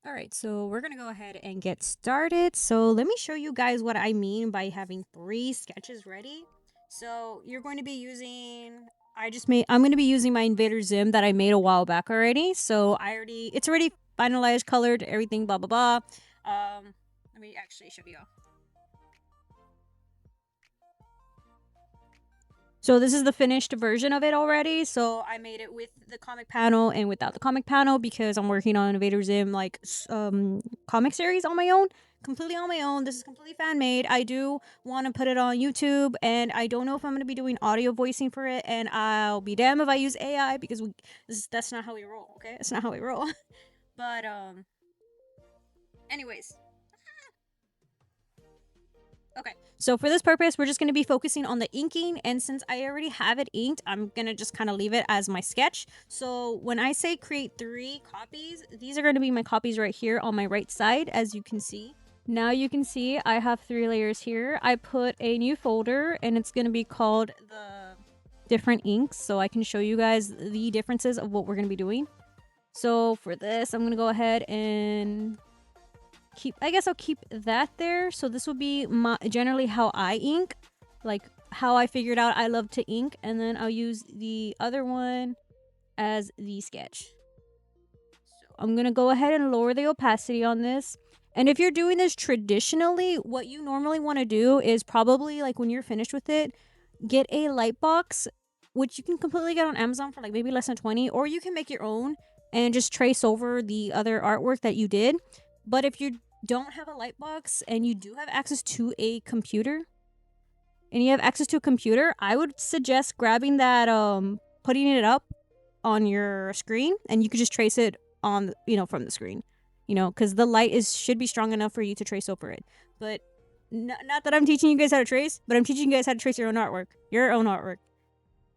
All right, so we're gonna go ahead and get started. So let me show you guys what I mean by having 3 sketches ready. So you're going to be using, I'm going to be using my Invader Zim that I made a while back already. So it's already finalized, colored, everything, blah, blah, blah. Let me actually show you. So this is the finished version of it already. So I made it with the comic panel and without the comic panel because I'm working on Invader Zim comic series on my own, completely on my own. This is completely fan made. I do want to put it on YouTube, and I don't know if I'm going to be doing audio voicing for it. And I'll be damned if I use AI because that's not how we roll. Okay, that's not how we roll. But anyways, okay, so for this purpose, we're just going to be focusing on the inking. And since I already have it inked, I'm going to just kind of leave it as my sketch. So when I say create 3 copies, these are going to be my copies right here on my right side, as you can see. Now you can see I have 3 layers here. I put a new folder and it's going to be called the different inks. So I can show you guys the differences of what we're going to be doing. So for this, I'm going to go ahead and I'll keep that there. So this will be generally how I ink, like how I figured out I love to ink, and then I'll use the other one as the sketch. So I'm gonna go ahead and lower the opacity on this. And if you're doing this traditionally, what you normally want to do is probably like when you're finished with it, get a light box, which you can completely get on Amazon for like maybe less than 20, or you can make your own and just trace over the other artwork that you did. But if you don't have a light box and you do have access to a computer, I would suggest grabbing that, putting it up on your screen, and you could just trace it on, from the screen, because the light should be strong enough for you to trace over it. But not that I'm teaching you guys how to trace, but I'm teaching you guys how to trace your own artwork.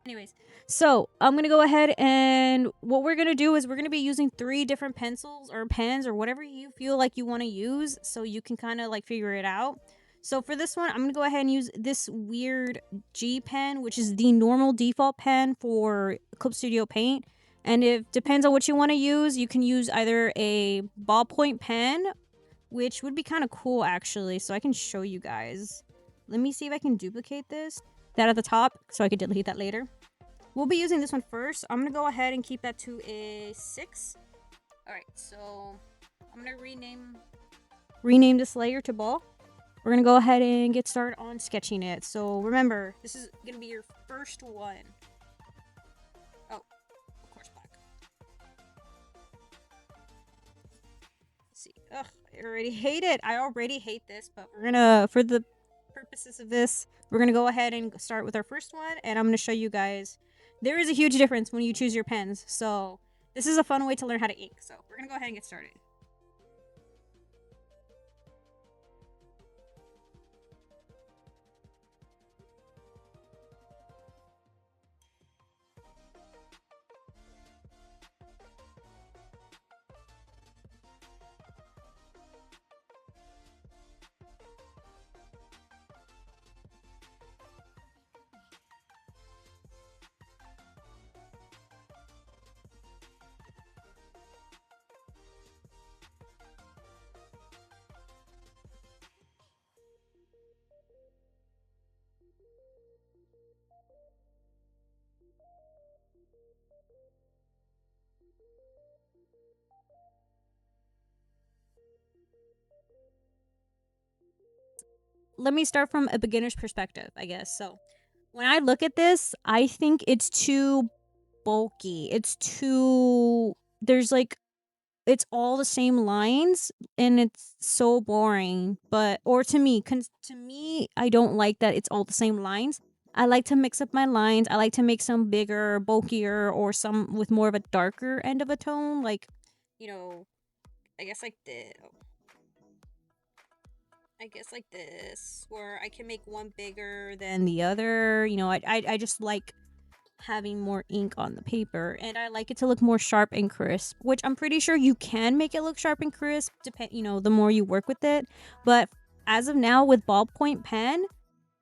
Anyways, so I'm gonna go ahead, and what we're gonna do is we're gonna be using 3 different pencils or pens or whatever you feel like you want to use, so you can kind of like figure it out. So for this one, I'm gonna go ahead and use this weird G pen, which is the normal default pen for Clip Studio Paint. And it depends on what you want to use. You can use either a ballpoint pen, which would be kind of cool actually. So I can show you guys. Let me see if I can duplicate that at the top, so I could delete that later. We'll be using this one first. I'm gonna go ahead and keep that to a 6. All right, so I'm gonna rename this layer to ball. We're gonna go ahead and get started on sketching it. So remember, this is gonna be your first one. Oh, of course, black. Let's see. Ugh, I already hate it. I already hate this, but for the purposes of this, we're gonna go ahead and start with our first one, and I'm gonna show you guys. There is a huge difference when you choose your pens, so this is a fun way to learn how to ink. So we're gonna go ahead and get started. Let me start from a beginner's perspective, I guess. So when I look at this, I think it's too bulky. It's all the same lines, and it's so boring. Or to me, I don't like that it's all the same lines. I like to mix up my lines. I like to make some bigger, bulkier, or some with more of a darker end of a tone. Like, I guess like the. I guess like this, where I can make one bigger than the other. You know, I just like having more ink on the paper, and I like it to look more sharp and crisp, which I'm pretty sure you can make it look sharp and crisp, you know, the more you work with it. But as of now, with ballpoint pen,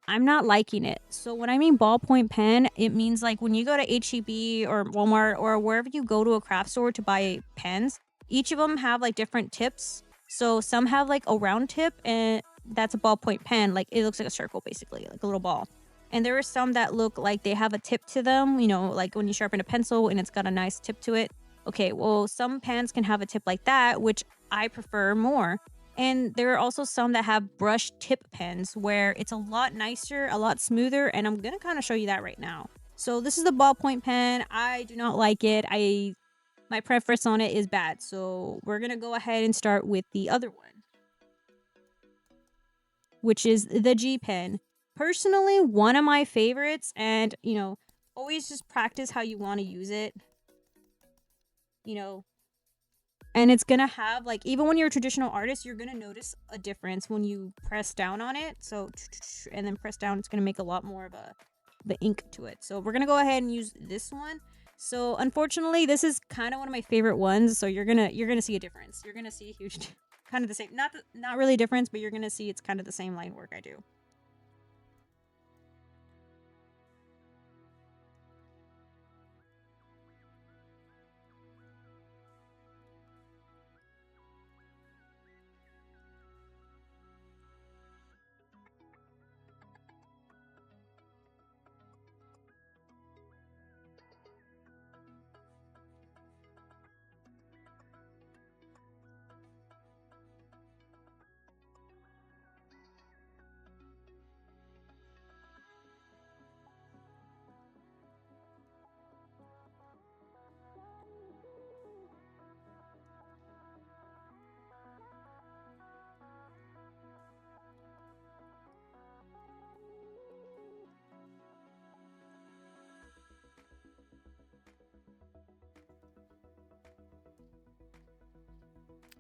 I'm not liking it. So when I mean ballpoint pen, it means like when you go to HEB or Walmart or wherever you go to a craft store to buy pens, each of them have like different tips. So some have like a round tip, and that's a ballpoint pen. Like it looks like a circle basically, like a little ball. And there are some that look like they have a tip to them, you know, like when you sharpen a pencil and it's got a nice tip to it. Okay, well, some pens can have a tip like that, which I prefer more. And there are also some that have brush tip pens where it's a lot nicer, a lot smoother, and I'm gonna kind of show you that right now. So this is the ballpoint pen. I do not like it. My preference on it is bad. So we're gonna go ahead and start with the other one, which is the G pen. Personally, one of my favorites, and you know, always just practice how you want to use it. You know, and it's gonna have like, even when you're a traditional artist, you're gonna notice a difference when you press down on it. So and then press down, it's gonna make a lot more of the ink to it. So we're gonna go ahead and use this one. So unfortunately, this is kind of one of my favorite ones. So you're gonna see a difference. You're gonna see a huge kind of the same, not really a difference, but you're gonna see it's kind of the same line work I do.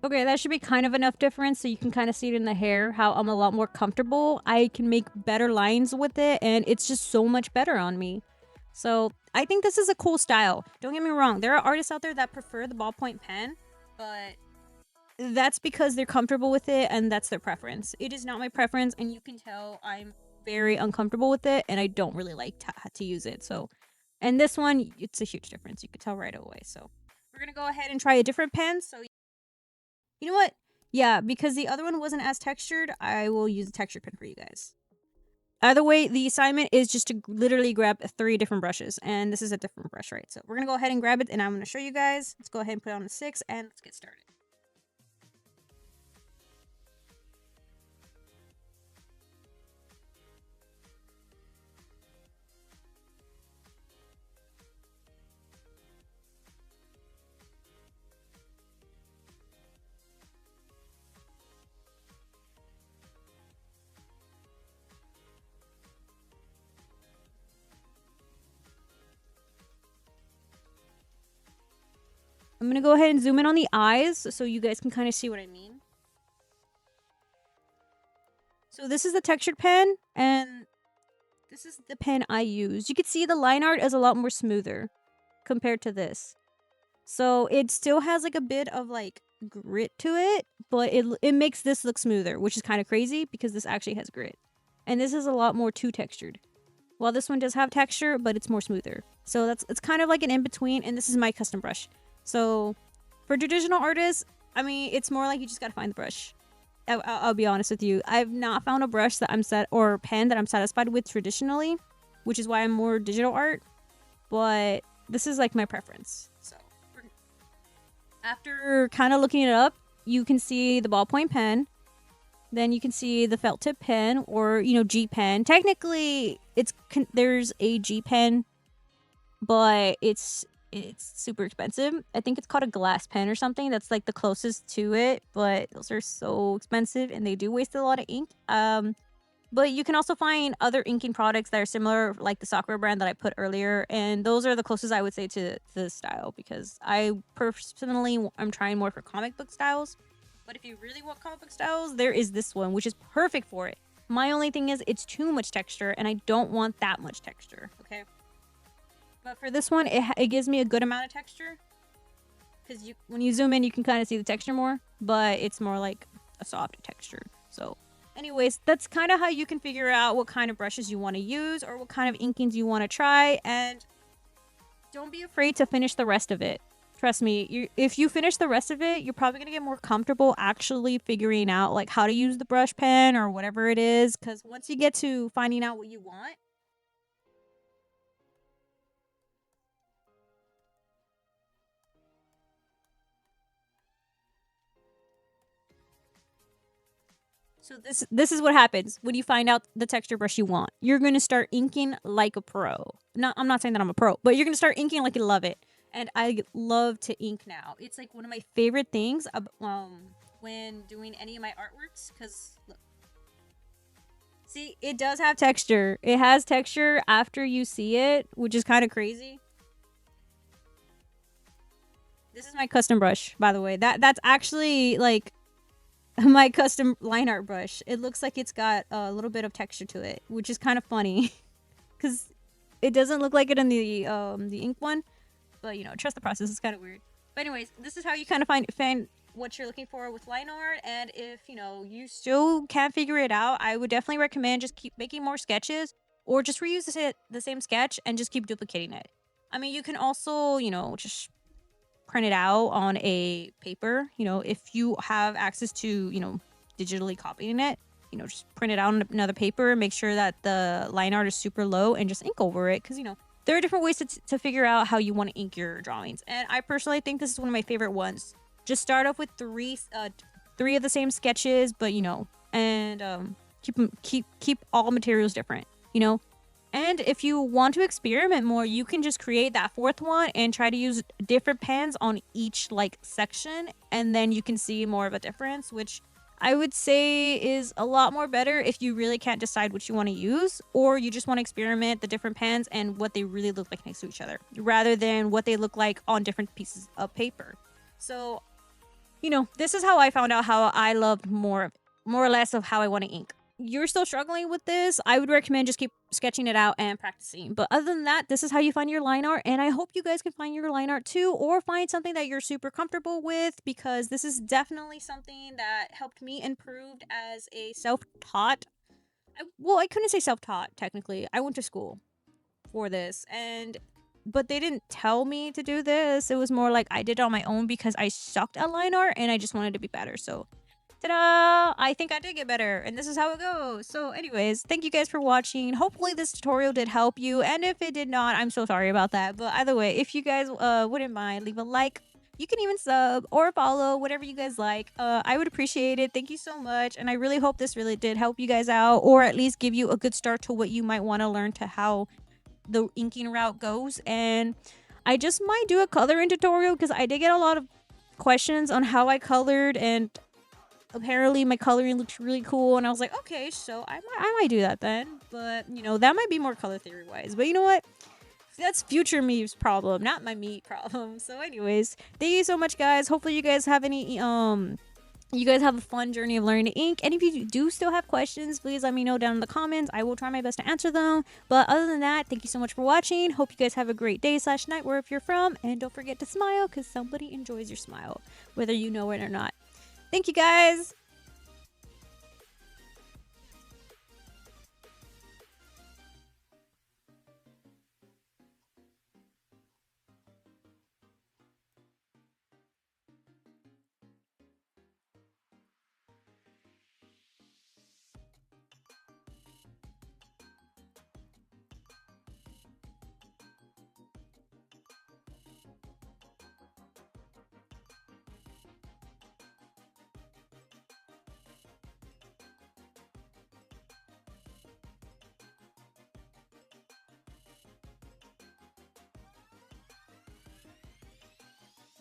Okay, that should be kind of enough difference so you can kind of see it in the hair how I'm a lot more comfortable. I can make better lines with it, and it's just so much better on me. So I think this is a cool style. Don't get me wrong, there are artists out there that prefer the ballpoint pen, but that's because they're comfortable with it and that's their preference. It is not my preference, and you can tell I'm very uncomfortable with it, and I don't really like to use it. So, and this one, it's a huge difference. You could tell right away. So we're gonna go ahead and try a different pen. So you know what? Yeah, because the other one wasn't as textured, I will use a textured pen for you guys. Either way, the assignment is just to literally grab 3 different brushes, and this is a different brush, right? So we're gonna go ahead and grab it, and I'm gonna show you guys. Let's go ahead and put it on the 6, and let's get started. I'm gonna go ahead and zoom in on the eyes so you guys can kind of see what I mean. So this is the textured pen, and this is the pen I use. You can see the line art is a lot more smoother compared to this. So it still has like a bit of like grit to it, but it makes this look smoother, which is kind of crazy because this actually has grit. And this is a lot more too textured. While this one does have texture, but it's more smoother. So it's kind of like an in-between, and this is my custom brush. So for traditional artists, I mean, it's more like you just gotta find the brush. I'll be honest with you. I've not found a brush that I'm or pen that I'm satisfied with traditionally, which is why I'm more digital art. But this is like my preference. So after kind of looking it up, you can see the ballpoint pen. Then you can see the felt tip pen, or you know, G pen. Technically, there's a G pen, but it's super expensive. I think it's called a glass pen or something. That's like the closest to it, but those are so expensive and they do waste a lot of ink. But you can also find other inking products that are similar, like the Sakura brand that I put earlier, and those are the closest I would say to this style, because I personally am trying more for comic book styles. But if you really want comic book styles, there is this one, which is perfect for it. My only thing is it's too much texture, and I don't want that much texture, okay? But for this one, it gives me a good amount of texture. Because when you zoom in, you can kind of see the texture more. But it's more like a soft texture. So anyways, that's kind of how you can figure out what kind of brushes you want to use or what kind of inkings you want to try. And don't be afraid to finish the rest of it. Trust me, if you finish the rest of it, you're probably going to get more comfortable actually figuring out like how to use the brush pen or whatever it is. Because once you get to finding out what you want, so this is what happens when you find out the texture brush you want. You're going to start inking like a pro. I'm not saying that I'm a pro, but you're going to start inking like you love it. And I love to ink now. It's like one of my favorite things when doing any of my artworks. Because, look. See, it does have texture. It has texture after you see it, which is kind of crazy. This is my custom brush, by the way. That's actually, like, my custom line art brush. It looks like it's got a little bit of texture to it, which is kind of funny. Because it doesn't look like it in the ink one. But, you know, trust the process. It's kind of weird. But anyways, this is how you kind of find what you're looking for with line art. And if, you know, you still can't figure it out, I would definitely recommend just keep making more sketches. Or just reuse the same sketch and just keep duplicating it. I mean, you can also, you know, just print it out on a paper. You know, if you have access to, you know, digitally copying it, you know, just print it out on another paper. Make sure that the line art is super low and just ink over it. Because, you know, there are different ways to figure out how you want to ink your drawings. And I personally think this is one of my favorite ones. Just start off with three of the same sketches, but, you know, and keep all materials different, you know. And if you want to experiment more, you can just create that fourth one and try to use different pens on each like section, and then you can see more of a difference, which I would say is a lot more better if you really can't decide what you want to use, or you just want to experiment the different pens and what they really look like next to each other, rather than what they look like on different pieces of paper. So, you know, this is how I found out how I loved more or less of how I want to ink. You're still struggling with this, I would recommend just keep sketching it out and practicing. But other than that, this is how you find your line art, and I hope you guys can find your line art too, or find something that you're super comfortable with, because this is definitely something that helped me improve as a self-taught. I couldn't say self-taught technically. I went to school for this, but they didn't tell me to do this. It was more like I did it on my own because I sucked at line art and I just wanted to be better. So ta-da! I think I did get better, and this is how it goes. So anyways, thank you guys for watching. Hopefully this tutorial did help you, and if it did not, I'm so sorry about that. But either way, if you guys wouldn't mind, leave a like. You can even sub or follow, whatever you guys like. I would appreciate it. Thank you so much, and I really hope this really did help you guys out, or at least give you a good start to what you might want to learn to how the inking route goes. And I just might do a coloring tutorial because I did get a lot of questions on how I colored, and apparently my coloring looks really cool, and I was like, okay, so I might do that then. But, you know, that might be more color theory wise. But you know what? That's future me's problem, not my me problem. So anyways, thank you so much, guys. Hopefully you guys have you guys have a fun journey of learning to ink. And if you do still have questions, please let me know down in the comments. I will try my best to answer them. But other than that, thank you so much for watching. Hope you guys have a great day / night wherever you're from. And don't forget to smile, because somebody enjoys your smile, whether you know it or not. Thank you, guys.